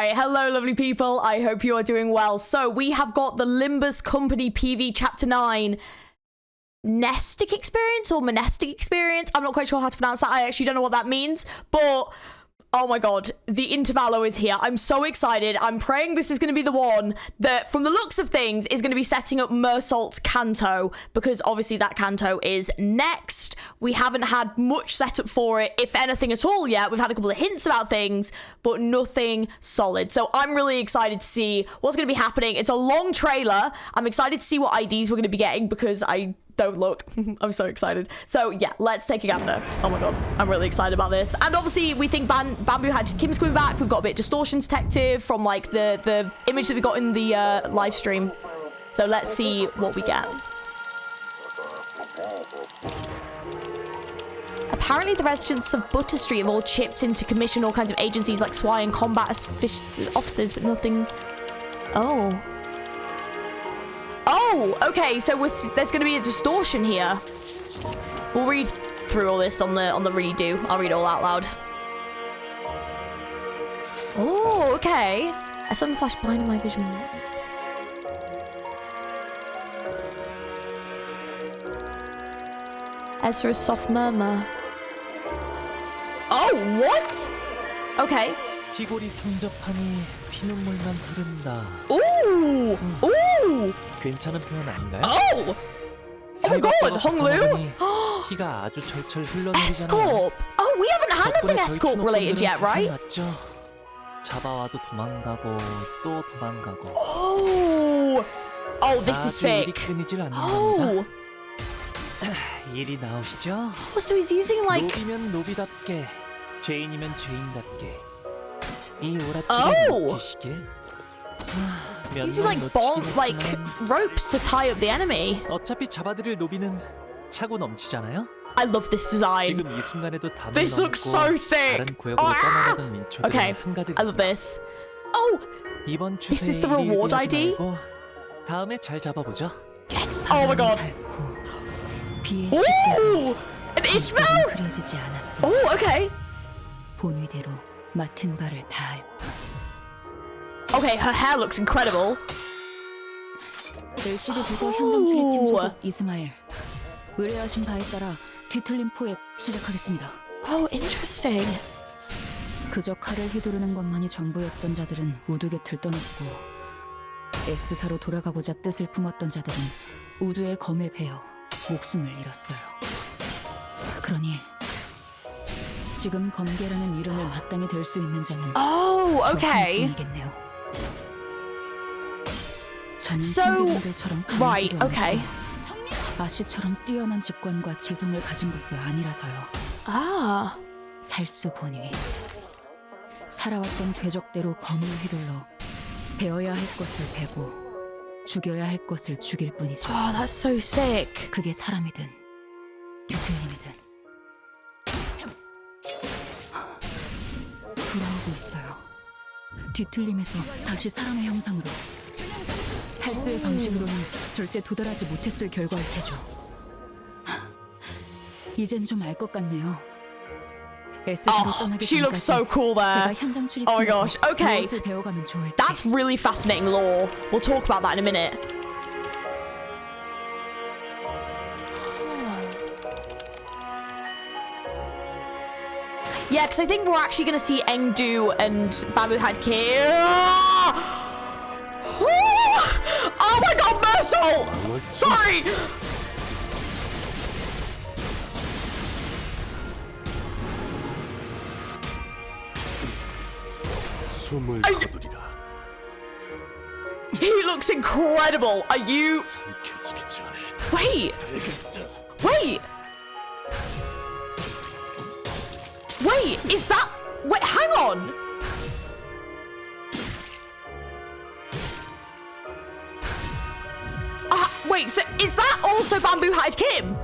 right, hello lovely people, I hope you are doing well. So we have got the Limbus Company PV Chapter 9 Mnestic experience or Mnestic experience. I'm not quite sure how to pronounce that. I actually don't know what that means, but oh my god, the intervallo is here. I'm so excited. I'm praying this is going to be the one that, from the looks of things, is going to be setting up Mersault's Canto, because obviously that Canto is next. We haven't had much setup for it, if anything at all yet. We've had a couple of hints about things, but nothing solid. So I'm really excited to see what's going to be happening. It's a long trailer. I'm excited to see what IDs we're going to be getting, because I don't look. I'm so excited. So yeah, let's take a gander. Oh my god, I'm really excited about this. And obviously we think Bamboo Hatted Kim's coming back. We've got a bit of distortion detective from like the image that we got in the live stream. So let's see what we get. Apparently the residents of Butter Street have all chipped in to commission all kinds of agencies like SWI and combat officers, but nothing. Oh, okay, so there's going to be a distortion here. We'll read through all this on the redo. I'll read it all out loud. Oh, okay. A sudden flash blinded my vision. Ezra's soft murmur. Oh, what? Okay. 피골이 상접하니 피눈물만 흐른다. Ooh! Ooh! 괜찮은 표현 아닌가요? Oh! Oh my god, Honglu! 피가 아주 철철 흘러내리잖아요. S-Corp! Oh, we haven't had anything S-Corp related yet, right? 잡아와도 도망가고 또 도망가고. Oh! Oh, this is sick. Oh! 일이 나오시죠? Oh, so he's using like... 노비면 노비답게, 죄인이면 죄인답게. 이 오랏줄을 묶이시길. Using like ropes to tie up the enemy. 어차피 잡아들일 노비는 차고 넘치잖아요. I love this design. 지금 이 순간에도 담을 This looks so sick. 다른 구역으로 떠나가던 민초들은 Okay, 한가득. I love this. Oh, 이번 this is the reward ID. 다음에 잘 잡아보죠. Yes. Oh my god. Ooh, an Ishmael. Oh, okay. 본위대로 맡은 바를 다할. Okay, her hair looks incredible. LCD 부서 현장 추리팀 소속 이스마엘. 의뢰하신 바에 따라 뒤틀린 포획 시작하겠습니다. Oh, interesting. 그저 칼을 휘두르는 것만이 전부였던 자들은 우두 곁을 떠났고 X사로 돌아가고자 뜻을 품었던 자들은 우두의 검에 베어 목숨을 잃었어요. 그러니 지금 검계라는 이름을 마땅히 댈 수 있는 자는 Oh, okay. 저뿐이겠네요. So, right, okay. 아씨처럼 뛰어난 직관과 지성을 가진 것도 아니라서요. Ah. 살수 본위. 살아왔던 궤적대로 검을 휘둘러 베어야 할 것을 베고 죽여야 할 것을 죽일 뿐이죠. Oh, that's so sick. 그게 사람이든 뒤틀림이든. 돌아오고 있어요. 뒤틀림에서 다시 사람의 형상으로. 살수의 방식으로는 절대 도달하지 못했을 결과일 테죠. 이젠 좀 알 것 같네요. Oh, she looks so cool there. Oh my gosh. Okay. That's really fascinating lore. We'll talk about that in a minute. Yeah, because I think we're actually going to see aeng-du and Bamboo Hatted Kim. Oh my god, Mersault! Sorry! He looks incredible. Are you... Wait! Wait! Wait, is that... Wait, hang on! Wait, so is that also Bamboo Hatted Kim?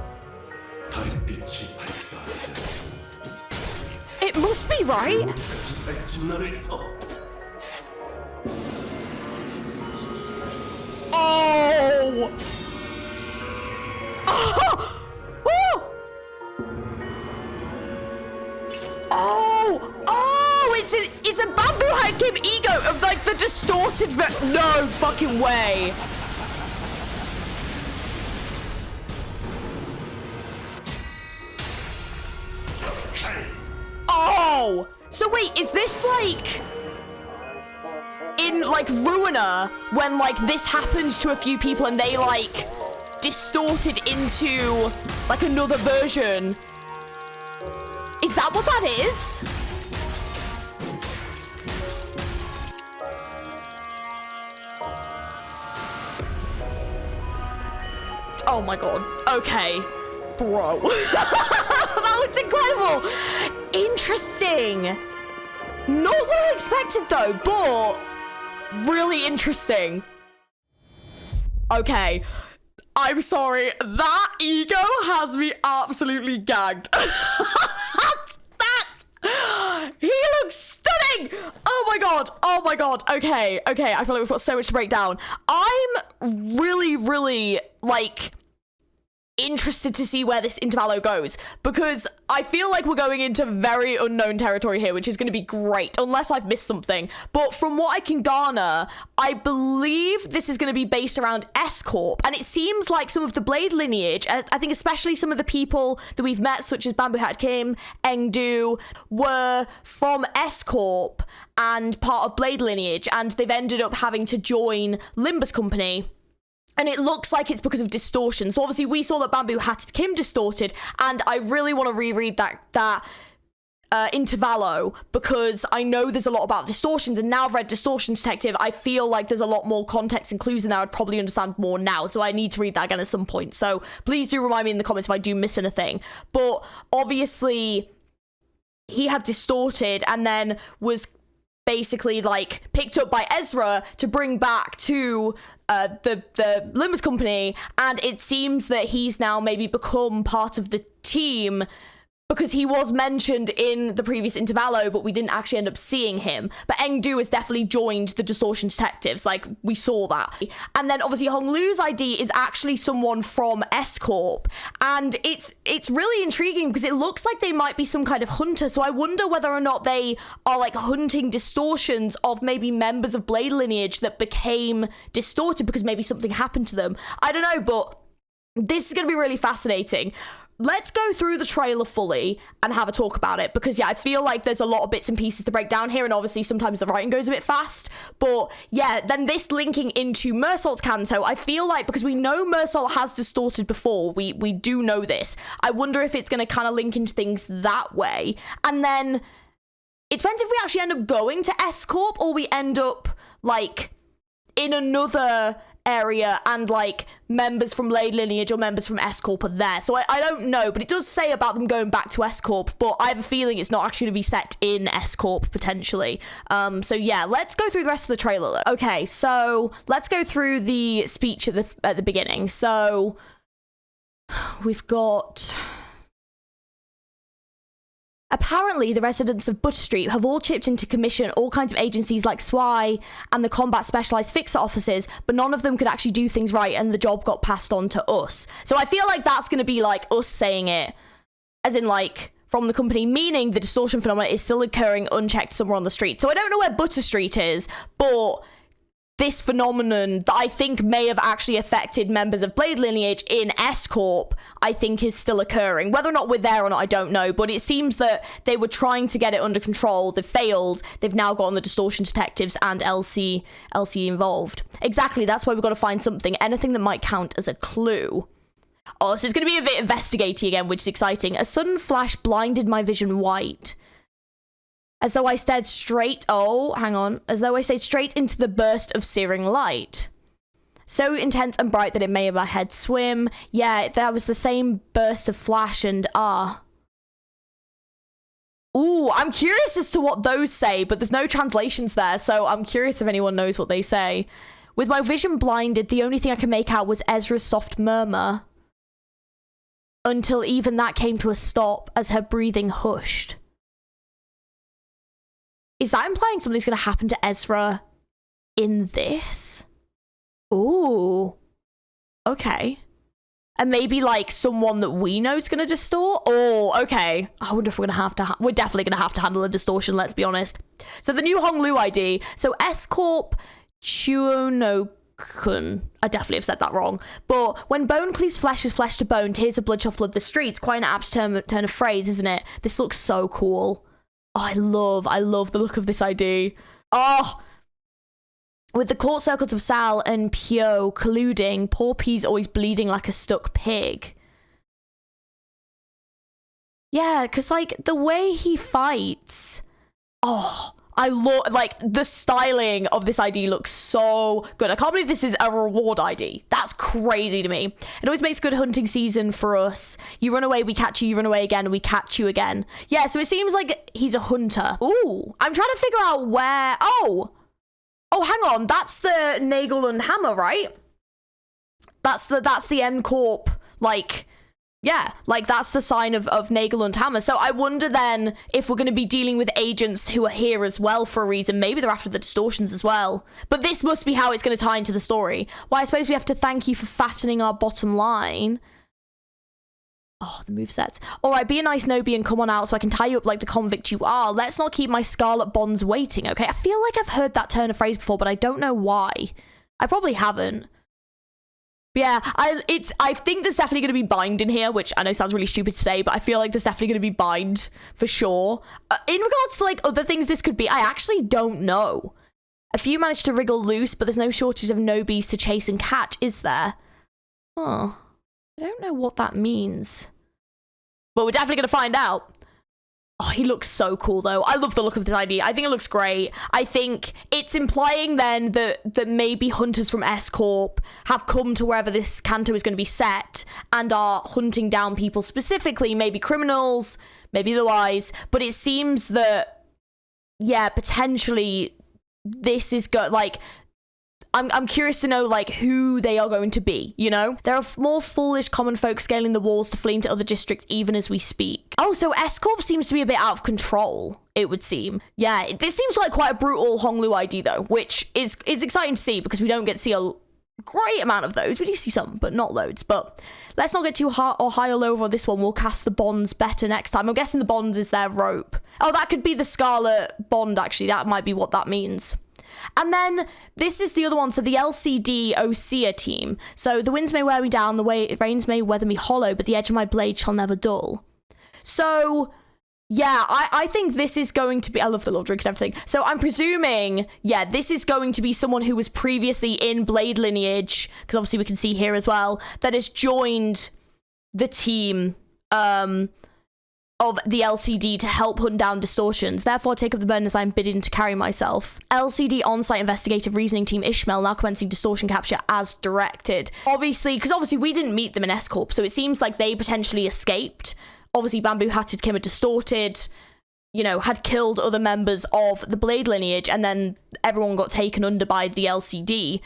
It must be, right? Oh! Oh! Oh! Oh! Oh! It's a Bamboo Hatted Kim same ego of like the distorted, but no fucking way. Oh, so wait, is this like in like Ruiner when like this happened to a few people and they like distorted into like another version? Is that what that is? Oh my god. Okay. Bro. That looks incredible. Interesting. Not what I expected though, but really interesting. Okay. I'm sorry. That ego has me absolutely gagged. He looks stunning. Oh my god. Oh my god. Okay. Okay. I feel like we've got so much to break down. I'm really like interested to see where this intervallo goes, because I feel like we're going into very unknown territory here, which is going to be great, unless I've missed something. But from what I can garner, I believe this is going to be based around S-Corp, and it seems like some of the Blade lineage, I think especially some of the people that we've met, such as Bamboo Hat Kim, aeng-du, were from S-Corp and part of Blade lineage, and they've ended up having to join Limbus company. And it looks like it's because of distortion. So obviously we saw that Bamboo Hatted Kim distorted, and I really want to reread that intervallo, because I know there's a lot about distortions, and now I've read Distortion Detective, I feel like there's a lot more context and clues in there. I'd probably understand more now, so I need to read that again at some point. So please do remind me in the comments if I do miss anything. But obviously he had distorted and then was basically like picked up by Ezra to bring back to the Limbus company, and it seems that he's now maybe become part of the team, because he was mentioned in the previous intervallo, but we didn't actually end up seeing him. But aeng-du has definitely joined the Distortion Detectives, like, we saw that. And then, obviously, Honglu's ID is actually someone from S-Corp, and it's really intriguing, because it looks like they might be some kind of hunter, so I wonder whether or not they are, like, hunting distortions of maybe members of Blade lineage that became distorted because maybe something happened to them. I don't know, but this is going to be really fascinating. Let's go through the trailer fully and have a talk about it, because, yeah, I feel like there's a lot of bits and pieces to break down here, and obviously sometimes the writing goes a bit fast. But, yeah, then this linking into Mersault's Canto, I feel like, because we know Mersault has distorted before, we do know this, I wonder if it's going to kind of link into things that way. And then it depends if we actually end up going to S-Corp, or we end up, like, in another area and like members from Blade lineage or members from S-Corp are there. So I don't know, but it does say about them going back to S-Corp, but I have a feeling it's not actually going to be set in S-Corp potentially. So yeah, let's go through the rest of the trailer though. Okay, so let's go through the speech at the beginning. So we've got... Apparently, the residents of Butter Street have all chipped in to commission all kinds of agencies like SWI and the Combat Specialised Fixer offices, but none of them could actually do things right, and the job got passed on to us. So I feel like that's going to be like us saying it, as in like from the company, meaning the distortion phenomenon is still occurring unchecked somewhere on the street. So I don't know where Butter Street is, but this phenomenon that I think may have actually affected members of Blade lineage in S-Corp, I think is still occurring. Whether or not we're there or not, I don't know, but it seems that they were trying to get it under control. They've failed. They've now gotten the Distortion Detectives and LC involved. Exactly, that's why we've got to find something, anything that might count as a clue. Oh, so it's going to be a bit investigating again, which is exciting. A sudden flash blinded my vision white. As though I stared straight... Oh, hang on. As though I stared straight into the burst of searing light. So intense and bright that it made my head swim. Yeah, that was the same burst of flash and Ooh, I'm curious as to what those say, but there's no translations there, so I'm curious if anyone knows what they say. With my vision blinded, the only thing I could make out was Ezra's soft murmur. Until even that came to a stop as her breathing hushed. Is that implying something's going to happen to Ezra in this? Ooh. Okay. And maybe like someone that we know is going to distort. Oh, okay. I wonder if we're going to have to... we're definitely going to have to handle a distortion, let's be honest. So the new Honglu ID. So S-Corp Chuonokun. I definitely have said that wrong. But when bone cleaves flesh as flesh to bone, tears of blood shall flood the streets. Quite an apt turn of phrase, isn't it? This looks so cool. Oh, I love the look of this ID. Oh, with the court circles of Sal and Pio colluding, poor P's always bleeding like a stuck pig. Yeah, because, like, the way he fights... Oh, I love... Like, the styling of this ID looks so good. I can't believe this is a reward ID. That's crazy to me. It always makes good hunting season for us. You run away, we catch you. You run away again, we catch you again. Yeah, so it seems like he's a hunter. Ooh, I'm trying to figure out where... Oh, hang on. That's the Nagel and Hammer, right? That's the N Corp, like, yeah, like that's the sign of Nagel and Hammer. So I wonder then if we're going to be dealing with agents who are here as well for a reason. Maybe they're after the distortions as well. But this must be how it's going to tie into the story. Well, I suppose we have to thank you for fattening our bottom line. Oh, the movesets. All right, be a nice Nobi and come on out so I can tie you up like the convict you are. Let's not keep my scarlet bonds waiting, okay? I feel like I've heard that turn of phrase before, but I don't know why. I probably haven't. But yeah, I think there's definitely going to be bind in here, which I know sounds really stupid to say, but I feel like there's definitely going to be bind for sure. In regards to like other things this could be, I actually don't know. A few managed to wriggle loose, but there's no shortage of Nobis to chase and catch, is there? Oh. I don't know what that means. But we're definitely going to find out. Oh, he looks so cool, though. I love the look of this ID. I think it looks great. I think it's implying then that maybe hunters from S-Corp have come to wherever this canto is going to be set and are hunting down people specifically, maybe criminals, maybe otherwise. But it seems that, yeah, potentially this is like... I'm curious to know, like, who they are going to be, you know? There are more foolish common folk scaling the walls to flee into other districts even as we speak. Oh, so S-Corp seems to be a bit out of control, it would seem. Yeah, this seems like quite a brutal Honglu ID, though, which is exciting to see because we don't get to see a great amount of those. We do see some, but not loads. But let's not get too high or low on this one. We'll cast the bonds better next time. I'm guessing the bonds is their rope. Oh, that could be the Scarlet Bond, actually. That might be what that means. And then this is the other one. So the LCD Osea team. So the winds may wear me down, the rains may weather me hollow, but the edge of my blade shall never dull. So yeah, I think this is going to be, I love the little drink and everything. So I'm presuming, yeah, this is going to be someone who was previously in Blade lineage, because obviously we can see here as well, that has joined the team, of the LCD to help hunt down distortions. Therefore, take up the burden as I'm bidden to carry myself. LCD on-site investigative reasoning team Ishmael now commencing distortion capture as directed. Obviously, because obviously we didn't meet them in S-Corp, so it seems like they potentially escaped. Obviously, Bamboo Hatted came a distorted, you know, had killed other members of the Blade lineage, and then everyone got taken under by the LCD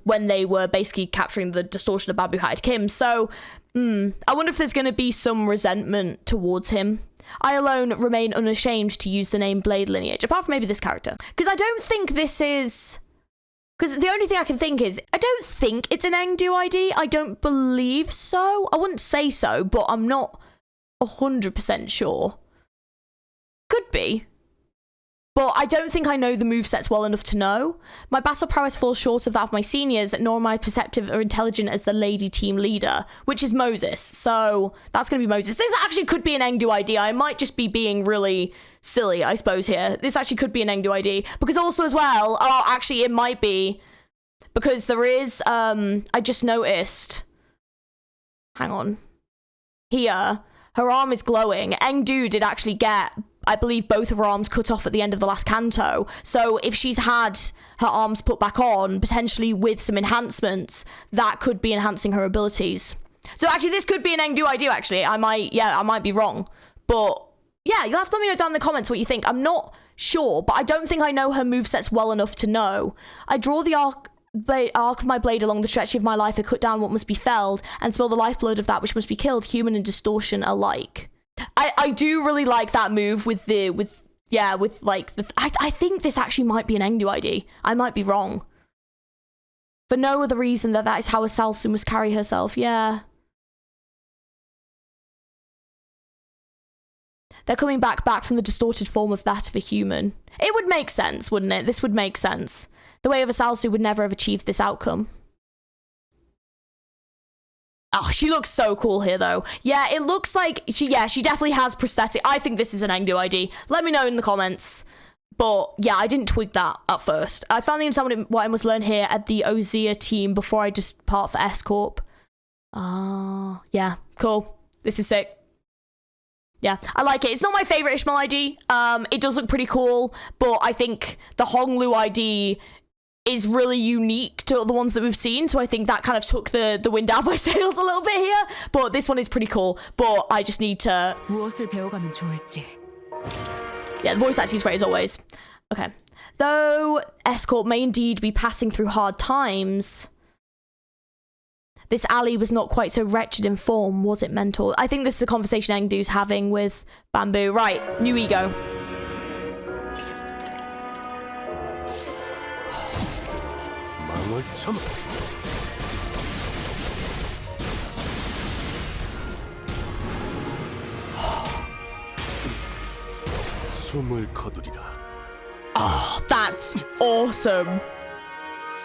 when they were basically capturing the distortion of Bamboo Hatted Kim. So, I wonder if there's going to be some resentment towards him. I alone remain unashamed to use the name Blade lineage, apart from maybe this character. Because I don't think this is... Because the only thing I can think is, I don't think it's an aeng-du ID. I don't believe so. I wouldn't say so, but I'm not 100% sure. Could be. But I don't think I know the movesets well enough to know. My battle prowess falls short of that of my seniors, nor am I perceptive or intelligent as the lady team leader, which is Moses. So that's going to be Moses. This actually could be an aeng-du ID. I might just be being really silly, I suppose, here. This actually could be an aeng-du ID. Because also as well, oh, actually it might be. Because there is, I just noticed. Hang on. Here, her arm is glowing. aeng-du did actually get... I believe both of her arms cut off at the end of the last canto. So if she's had her arms put back on, potentially with some enhancements, that could be enhancing her abilities. So actually, this could be an aeng-du ID, actually. I might be wrong. But yeah, you'll have to let me know down in the comments what you think. I'm not sure, but I don't think I know her movesets well enough to know. I draw the arc of my blade along the stretch of my life. I cut down what must be felled and spill the lifeblood of that which must be killed, human and distortion alike. I do really like that move with I think this actually might be an aeng-du ID. I might be wrong. For no other reason that is how a Salsun must carry herself. Yeah. They're coming back from the distorted form of that of a human. It would make sense, wouldn't it? This would make sense. The way of a Salsu would never have achieved this outcome. Oh, she looks so cool here, though. Yeah, it looks like she definitely has prosthetic. I think this is an aeng-du ID. Let me know in the comments. But yeah, I didn't twig that at first. I finally understand what I must learn here at the Ozia team before I just part for S Corp. Yeah, cool. This is sick. Yeah, I like it. It's not my favorite Ishmael ID. It does look pretty cool, but I think the Honglu ID is really unique to the ones that we've seen, so I think that kind of took the wind out of my sails a little bit here. But this one is pretty cool, but I just need to... 무엇을 배워가면 좋을지. Yeah, the voice acting is great as always. Okay. Though Escort may indeed be passing through hard times, this alley was not quite so wretched in form, was it, mentor? I think this is a conversation aeng-du's having with Bamboo. Right, new ego. Oh, that's awesome.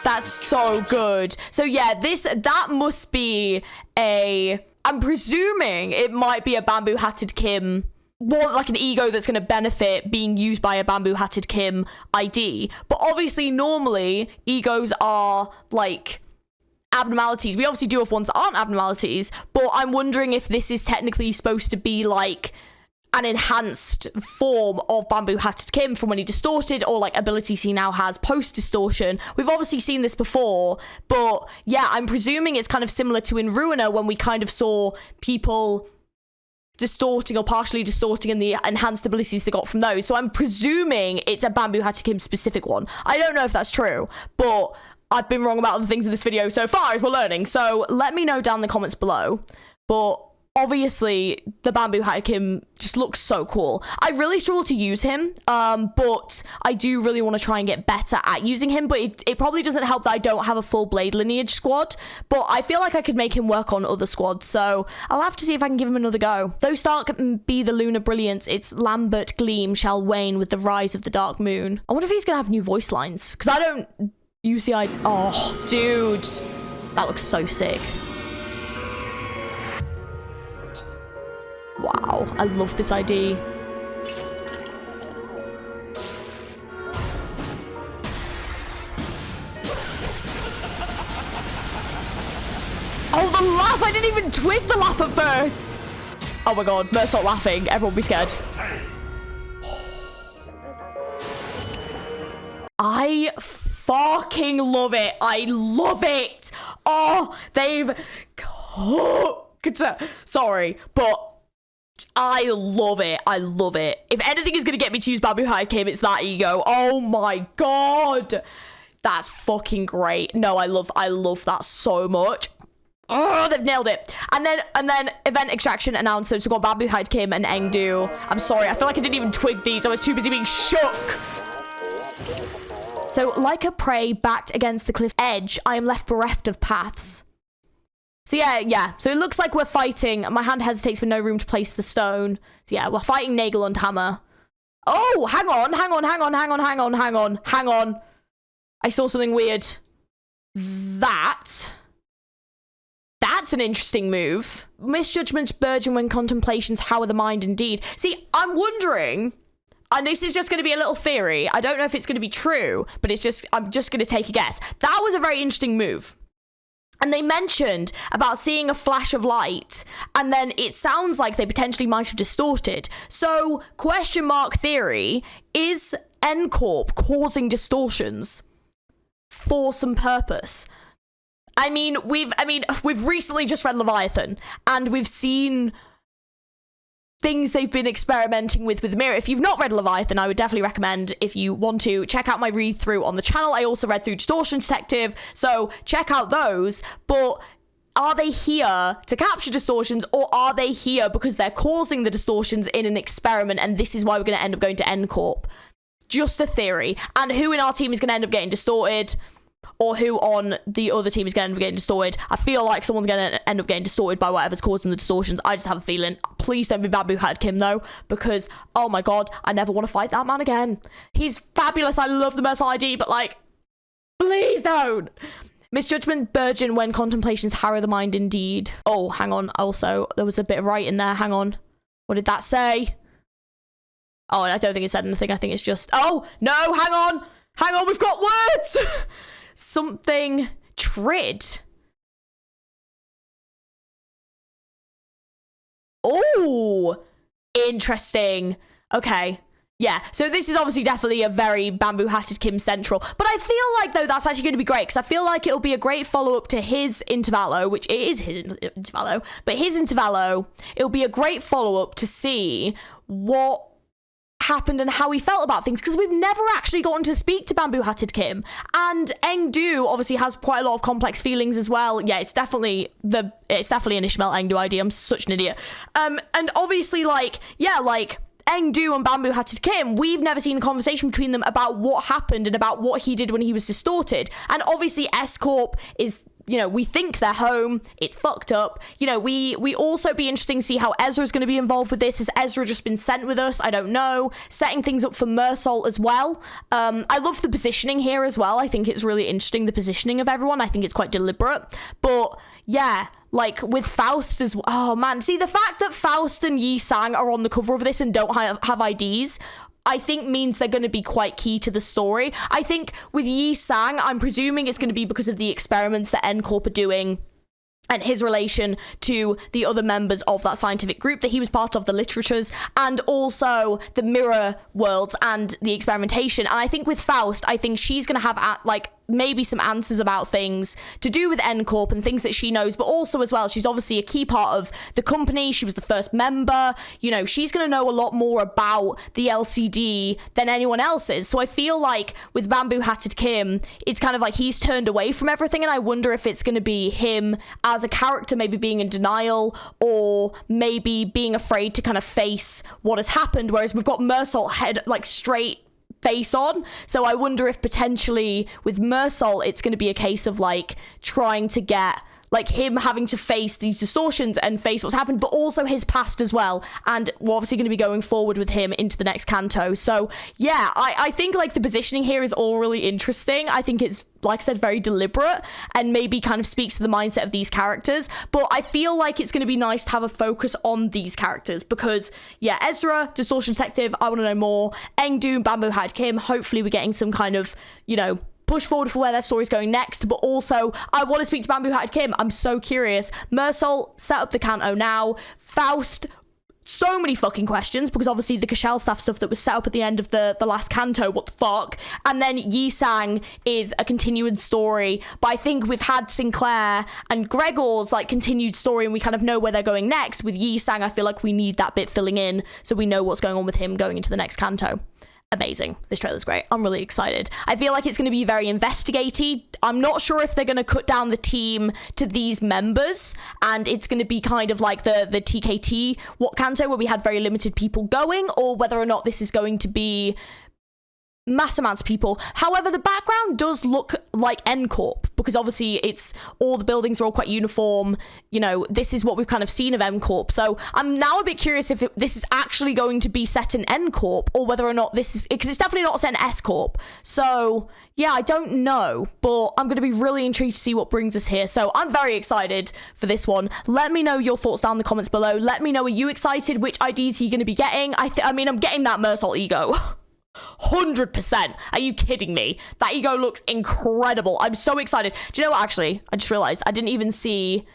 That's so good. So yeah, that must be I'm presuming it might be a Bamboo Hatted Kim, more like an ego that's going to benefit being used by a Bamboo Hatted Kim ID. But obviously, normally, egos are like abnormalities. We obviously do have ones that aren't abnormalities, but I'm wondering if this is technically supposed to be like an enhanced form of Bamboo Hatted Kim from when he distorted, or like abilities he now has post-distortion. We've obviously seen this before, but yeah, I'm presuming it's kind of similar to in Ruiner when we kind of saw people distorting or partially distorting and the enhanced abilities they got from those. So I'm presuming it's a Bamboo Hatted Kim specific one. I don't know if that's true, but I've been wrong about other things in this video so far as we're learning. So let me know down in the comments below. But obviously, the Bamboo Hatted Kim just looks so cool. I really struggle to use him, but I do really want to try and get better at using him, but it probably doesn't help that I don't have a full Blade Lineage squad, but I feel like I could make him work on other squads, so I'll have to see if I can give him another go. Though Stark be the lunar brilliance, its lambent gleam shall wane with the rise of the dark moon. I wonder if he's going to have new voice lines, because I don't... UCI... Oh, dude. That looks so sick. Wow, I love this ID. Oh, the laugh! I didn't even twig the laugh at first! Oh my god, let's stop laughing. Everyone be scared. I fucking love it. I love it. Oh, they've cooked. Sorry, but I love it. I love it. If anything is going to get me to use Bamboo Hatted Kim, it's that ego. Oh my god. That's fucking great. No, I love that so much. Oh, they've nailed it. And then event extraction announcers. We've got Bamboo Hatted Kim and aeng-du. I'm sorry. I feel like I didn't even twig these. I was too busy being shook. So, like a prey backed against the cliff edge, I am left bereft of paths. So yeah. So it looks like we're fighting. My hand hesitates with no room to place the stone. So yeah, we're fighting Nagel and Hammer. Oh, hang on. I saw something weird. That's an interesting move. Misjudgments burgeon when contemplations hour the mind indeed. See, I'm wondering, and this is just going to be a little theory. I don't know if it's going to be true, but I'm just going to take a guess. That was a very interesting move. And they mentioned about seeing a flash of light, and then it sounds like they potentially might have distorted. So, question mark theory, is N-Corp causing distortions for some purpose? I mean, we've recently just read Leviathan, and we've seen things they've been experimenting with the mirror. If you've not read Leviathan, I would definitely recommend, if you want to, check out my read through on the channel. I also read through Distortion Detective, so check out those. But are they here to capture distortions, or are they here because they're causing the distortions in an experiment, and this is why we're going to end up going to N-Corp? Just a theory. And who in our team is going to end up getting distorted? or who on the other team is going to end up getting distorted. I feel like someone's going to end up getting distorted by whatever's causing the distortions. I just have a feeling. Please don't be Bamboo Hatted Kim, though, because, oh my god, I never want to fight that man again. He's fabulous. I love the Mercil ID, but, like, please don't. Misjudgment burgeon when contemplations harrow the mind indeed. Oh, hang on. Also, there was a bit of writing there. Hang on. What did that say? Oh, I don't think it said anything. I think it's just... Oh, no, hang on. Hang on, we've got words. Something trid. Oh, interesting. Okay. Yeah, so this is obviously definitely a very Bamboo Hatted Kim central. But I feel like, though, that's actually going to be great, because I feel like it'll be a great follow-up to his intervallo, which it is his intervallo, but his intervallo, it'll be a great follow-up to see what happened and how he felt about things, because we've never actually gotten to speak to Bamboo Hatted Kim, and aeng-du obviously has quite a lot of complex feelings as well. Yeah, it's definitely an Ishmael aeng-du idea. I'm such an idiot. And obviously, like, yeah, like, aeng-du and Bamboo Hatted Kim, we've never seen a conversation between them about what happened and about what he did when he was distorted. And obviously S-Corp is, you know, we think they're home. It's fucked up. You know, we also be interesting to see how Ezra's going to be involved with this. Has Ezra just been sent with us? I don't know. Setting things up for Mnestic as well. I love the positioning here as well. I think it's really interesting, the positioning of everyone. I think it's quite deliberate. But yeah, like with Faust as well. Oh man, see, the fact that Faust and Yi Sang are on the cover of this and don't have IDs, I think means they're going to be quite key to the story. I think with Yi Sang, I'm presuming it's going to be because of the experiments that N-Corp are doing and his relation to the other members of that scientific group that he was part of, the literatures, and also the mirror worlds and the experimentation. And I think with Faust, I think she's going to have, like, maybe some answers about things to do with N-Corp and things that she knows, but also as well, she's obviously a key part of the company. She was the first member. You know, she's going to know a lot more about the LCD than anyone else is. So I feel like with Bamboo Hatted Kim, it's kind of like he's turned away from everything, and I wonder if it's going to be him as a character maybe being in denial, or maybe being afraid to kind of face what has happened, whereas we've got Mnestic head, like, straight face on. So I wonder if potentially with Mnestic it's going to be a case of like trying to get like him having to face these distortions and face what's happened, but also his past as well. And we're obviously going to be going forward with him into the next canto. So yeah, I think like the positioning here is all really interesting. I think it's, like I said, very deliberate and maybe kind of speaks to the mindset of these characters. But I feel like it's going to be nice to have a focus on these characters because, yeah, Ezra, Distortion Detective, I want to know more. aeng-du, Bamboo Hatted Kim, hopefully we're getting some kind of, you know, push forward for where their story's going next. But also, I want to speak to Bamboo Hatted Kim. I'm so curious. Mnestic, set up the canto now. Faust, so many fucking questions, because obviously the Cashel staff stuff that was set up at the end of the last canto, what the fuck? And then Yi Sang is a continuing story, but I think we've had Sinclair and Gregor's like continued story, and we kind of know where they're going next. With Yi Sang, I feel like we need that bit filling in so we know what's going on with him going into the next canto. Amazing. This trailer's great. I'm really excited. I feel like it's going to be very investigaty. I'm not sure if they're going to cut down the team to these members and it's going to be kind of like the TKT what canto where we had very limited people going, or whether or not this is going to be mass amounts of people. However, the background does look like N-Corp because obviously it's all the buildings are all quite uniform. You know, this is what we've kind of seen of N-Corp. So I'm now a bit curious if this is actually going to be set in N-Corp or whether or not this is, because it's definitely not set in S-Corp. So yeah, I don't know, but I'm going to be really intrigued to see what brings us here. So I'm very excited for this one. Let me know your thoughts down in the comments below. Let me know, are you excited? Which IDs are you going to be getting? I mean, I'm getting that Mnestic ego. 100%. Are you kidding me? That ego looks incredible. I'm so excited. Do you know what, actually? I just realized I didn't even see...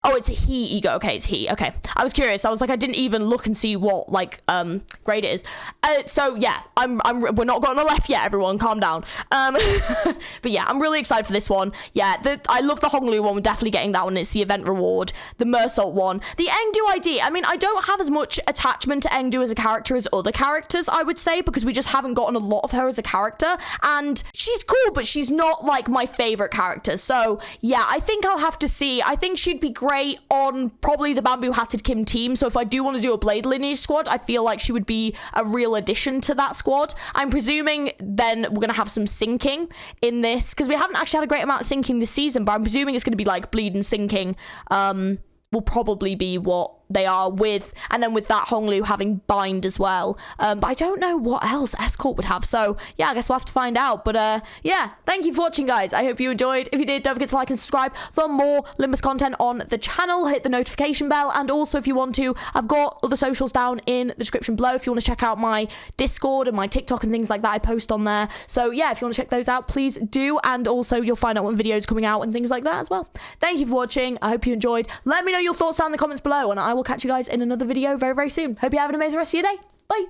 Oh, it's a he ego. Okay, it's he. Okay. I was curious. I was like, I didn't even look and see what, like, grade it is. So, yeah, we're not going on the left yet, everyone. Calm down. But, yeah, I'm really excited for this one. Yeah, I love the Honglu one. We're definitely getting that one. It's the event reward. The Mnestic one. The aeng-du ID. I mean, I don't have as much attachment to aeng-du as a character as other characters, I would say, because we just haven't gotten a lot of her as a character. And she's cool, but she's not, like, my favorite character. So, yeah, I think I'll have to see. I think she'd be great great on probably the Bamboo Hatted Kim team. So if I do want to do a Blade lineage squad, I feel like she would be a real addition to that squad. I'm presuming then we're going to have some sinking in this, because we haven't actually had a great amount of sinking this season, but I'm presuming it's going to be like bleed and sinking will probably be what they are with, and then with that Honglu having bind as well, but I don't know what else Escort would have, so yeah, I guess we'll have to find out. But yeah, thank you for watching, guys. I hope you enjoyed. If you did, don't forget to like and subscribe for more Limbus content on the channel. Hit the notification bell, and also if you want to, I've got other socials down in the description below if you want to check out my Discord and my TikTok and things like that. I post on there, so yeah, if you want to check those out, please do, and also you'll find out when videos are coming out and things like that as well. Thank you for watching. I hope you enjoyed. Let me know your thoughts down in the comments below, and I will catch you guys in another video very, very soon. Hope you have an amazing rest of your day. Bye.